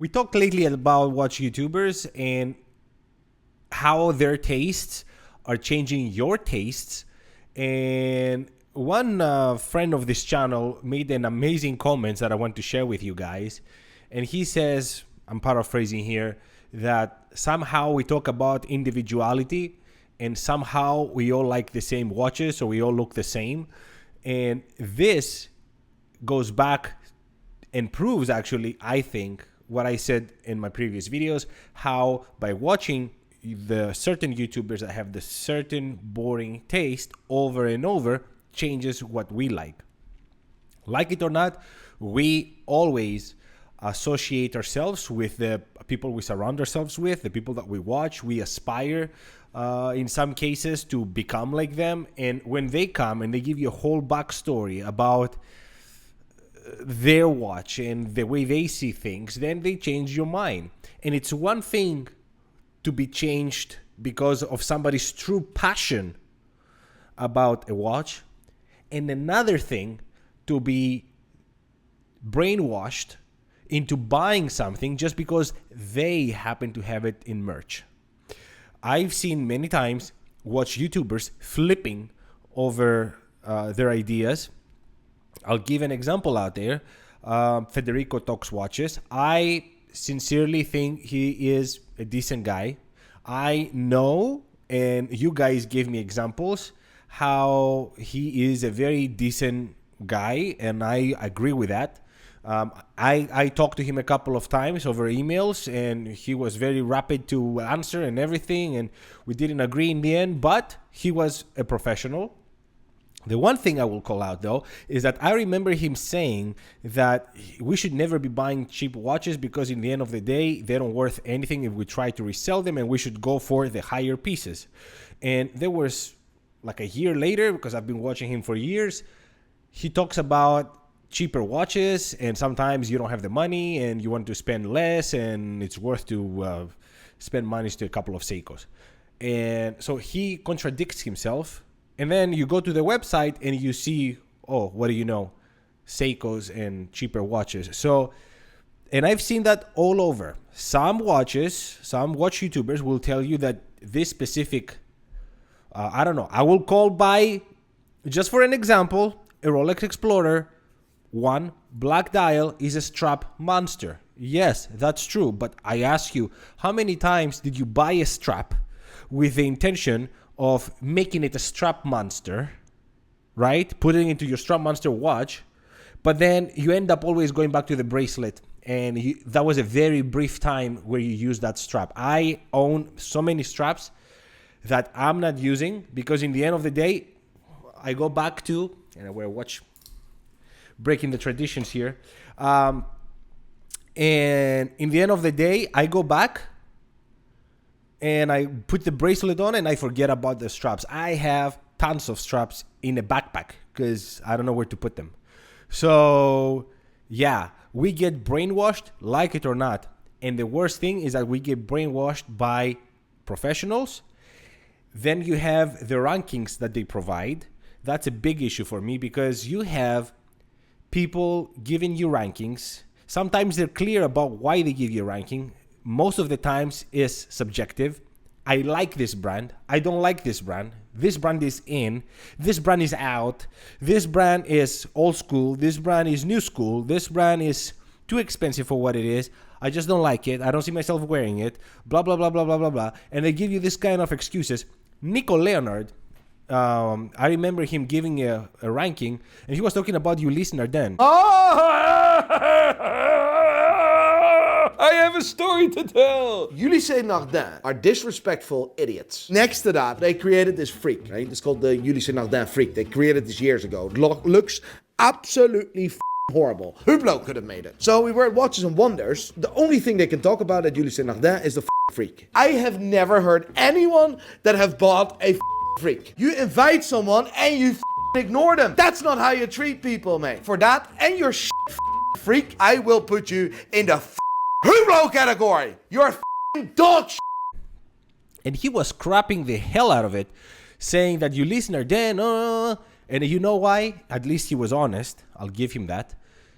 We talked lately about watch YouTubers and how their tastes are changing your tastes. And one friend of this channel made an amazing comment that I want to share with you guys. And he says, I'm paraphrasing here, that somehow we talk about individuality and somehow we all like the same watches or we all look the same. And this goes back and proves, actually, I think, what I said in my previous videos, how by watching the certain YouTubers that have the certain boring taste over and over changes what we like. Like it or not, we always associate ourselves with the people we surround ourselves with, the people that we watch. We aspire in some cases to become like them. And when they come and they give you a whole backstory about their watch and the way they see things, then they change your mind. And it's one thing to be changed because of somebody's true passion about a watch, and another thing to be brainwashed into buying something just because they happen to have it in merch. I've seen many times watch YouTubers flipping over their ideas. I'll give an example out there. Federico talks watches. I sincerely think he is a decent guy. I know, and you guys gave me examples, how he is a very decent guy, and I agree with that. I talked to him a couple of times over emails, and he was very rapid to answer and everything, and we didn't agree in the end, but he was a professional. The one thing I will call out, though, is that I remember him saying that we should never be buying cheap watches because in the end of the day, they don't worth anything if we try to resell them, and we should go for the higher pieces. And there was like a year later, because I've been watching him for years, he talks about cheaper watches, and sometimes you don't have the money and you want to spend less, and it's worth to spend money to a couple of Seikos. And so he contradicts himself. And then you go to the website and you see, oh, what do you know? Seikos and cheaper watches. So, and I've seen that all over. Some watches, some watch YouTubers will tell you that this specific, I don't know, I will call by, just for an example, a Rolex Explorer 1 black dial is a strap monster. Yes, that's true. But I ask you, how many times did you buy a strap with the intention of making it a strap monster, right? Putting it into your strap monster watch, but then you end up always going back to the bracelet, and that was a very brief time where you use that strap. I own so many straps that I'm not using because in the end of the day, I go back to, and I wear a watch, breaking the traditions here, and in the end of the day, I go back and I put the bracelet on and I forget about the straps. I have tons of straps in a backpack because I don't know where to put them. So yeah, we get brainwashed, like it or not. And the worst thing is that we get brainwashed by professionals. Then you have the rankings that they provide. That's a big issue for me because you have people giving you rankings. Sometimes they're clear about why they give you a ranking. Most of the times is subjective. I like this brand. I don't like this brand. This brand is in. This brand is out. This brand is old school. This brand is new school. This brand is too expensive for what it is. I just don't like it. I don't see myself wearing it. Blah, blah, blah, blah, blah, blah, blah. And they give you this kind of excuses. Nico Leonard, I remember him giving a ranking, and he was talking about Ulysses Nardin. I have a story to tell. Ulysses Nardin are disrespectful idiots. Next to that, they created this freak, right? It's called the Ulysses Nardin freak. They created this years ago. Looks absolutely horrible. Hublot could have made it. So we were at Watches and Wonders. The only thing they can talk about at Ulysses Nardin is the freak. I have never heard anyone that have bought a freak. You invite someone and you ignore them. That's not how you treat people, mate. For that and your freak, I will put you in the Hublot category. You're dog shit. And he was crapping the hell out of it, saying that Ulysses Nardin, and you know why? At least he was honest. I'll give him that.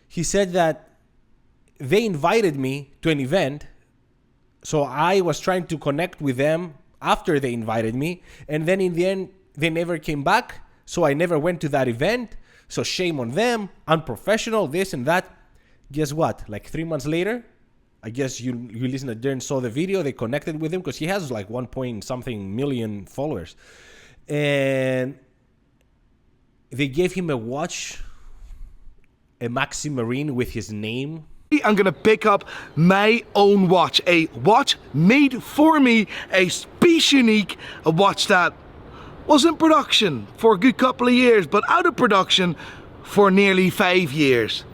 He said that they invited me to an event. So I was trying to connect with them after they invited me. And then in the end, they never came back. So I never went to that event. So shame on them, unprofessional, this and that. Guess what? Like 3 months later, I guess you listen to Nardin, saw the video, they connected with him because he has like 1 point something million followers. And they gave him a watch, a Maxi Marine with his name. I'm gonna pick up my own watch, a watch made for me, a Space Unique, a watch that was in production for a good couple of years, but out of production for nearly 5 years.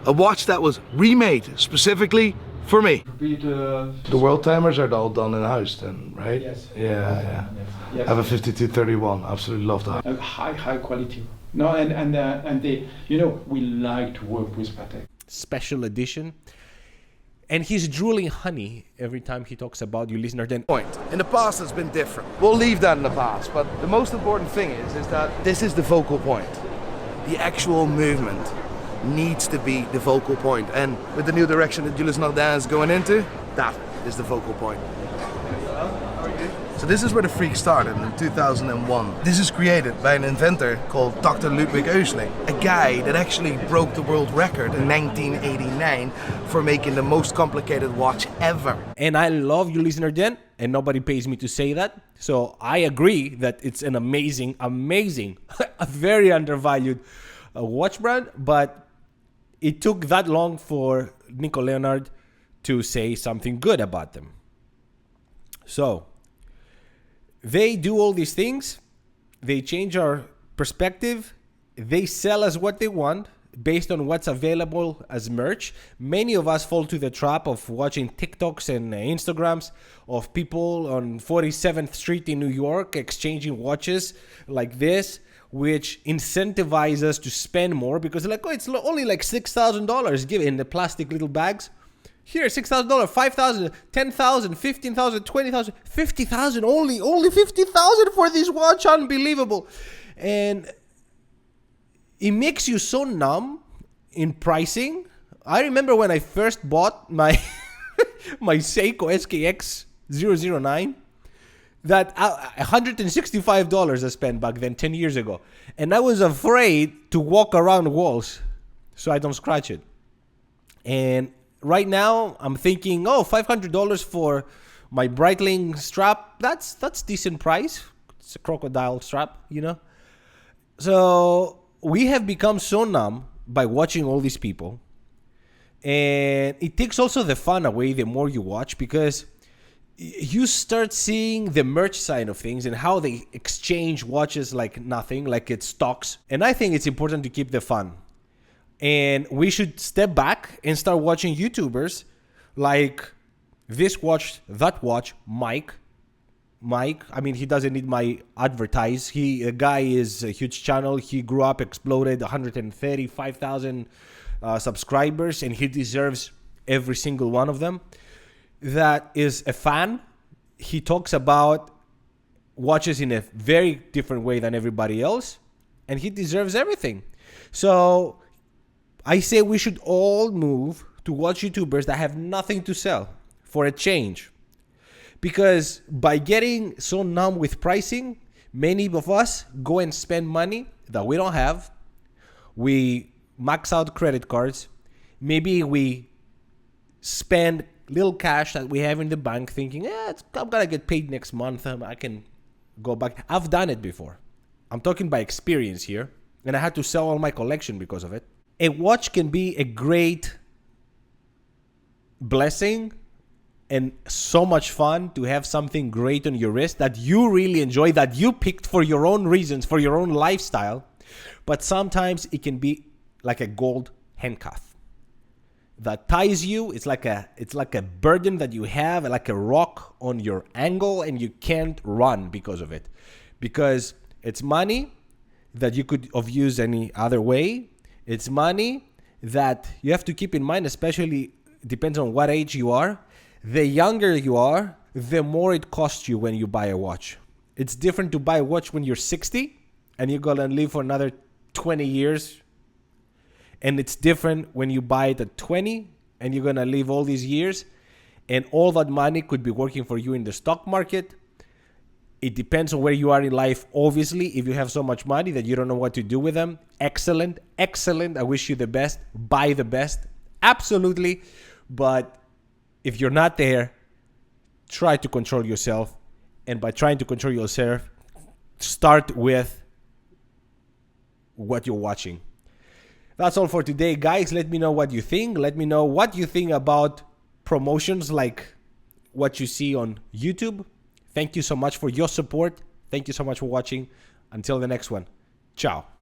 A watch that was remade specifically for me. The world timers are all done in house then, right? Yes. Yeah. Yes. I have a 5231. Absolutely love that. High quality. No, and they, you know, we like to work with Patek. Special edition. And he's drooling honey every time he talks about Ulysses Nardin. Point. In the past it's been different. We'll leave that in the past, but the most important thing is that this is the focal point. The actual movement needs to be the focal point, and with the new direction that Ulysses Nardin is going into, that is the focal point. So this is where the freak started in 2001. This is created by an inventor called Dr. Ludwig Oesling, a guy that actually broke the world record in 1989 for making the most complicated watch ever. And I love Ulysses Nardin, and nobody pays me to say that. So I agree that it's an amazing, a very undervalued watch brand, but it took that long for Nico Leonard to say something good about them. So they do all these things. They change our perspective. They sell us what they want based on what's available as merch. Many of us fall to the trap of watching TikToks and Instagrams of people on 47th Street in New York exchanging watches like this, which incentivize us to spend more because they're like, oh, it's only like $6,000 give in the plastic little bags. Here, $6,000, $5,000, $10,000, $15,000, $20,000, $50,000, only $50,000 for this watch, unbelievable. And it makes you so numb in pricing. I remember when I first bought my my Seiko SKX 009, that $165 I spent back then 10 years ago. And I was afraid to walk around walls so I don't scratch it. And right now, I'm thinking, oh, $500 for my Breitling strap. That's decent price. It's a crocodile strap, you know. So we have become so numb by watching all these people, and it takes also the fun away the more you watch because you start seeing the merch side of things and how they exchange watches like nothing, like it's stocks. And I think it's important to keep the fun. And we should step back and start watching YouTubers like this watch, that watch, Mike. I mean, he doesn't need my advertise. The guy is a huge channel. He grew up, exploded, 135,000 subscribers, and he deserves every single one of them. That is a fan. He talks about watches in a very different way than everybody else, and he deserves everything. So I say we should all move to watch YouTubers that have nothing to sell for a change. Because by getting so numb with pricing, many of us go and spend money that we don't have. We max out credit cards. Maybe we spend little cash that we have in the bank thinking, I'm going to get paid next month. I can go back. I've done it before. I'm talking by experience here. And I had to sell all my collection because of it. A watch can be a great blessing and so much fun to have something great on your wrist that you really enjoy, that you picked for your own reasons, for your own lifestyle. But sometimes it can be like a gold handcuff that ties you. It's like a burden that you have, like a rock on your ankle, and you can't run because of it. Because it's money that you could have used any other way. It's money that you have to keep in mind, especially depends on what age you are. The younger you are, the more it costs you when you buy a watch. It's different to buy a watch when you're 60 and you're going to live for another 20 years. And it's different when you buy it at 20 and you're gonna live all these years, and all that money could be working for you in the stock market. It depends on where you are in life. Obviously, if you have so much money that you don't know what to do with them, excellent, excellent. I wish you the best. Buy the best. Absolutely. But if you're not there, try to control yourself. And by trying to control yourself, start with what you're watching. That's all for today, guys. Let me know what you think. Let me know what you think about promotions like what you see on YouTube. Thank you so much for your support. Thank you so much for watching. Until the next one. Ciao.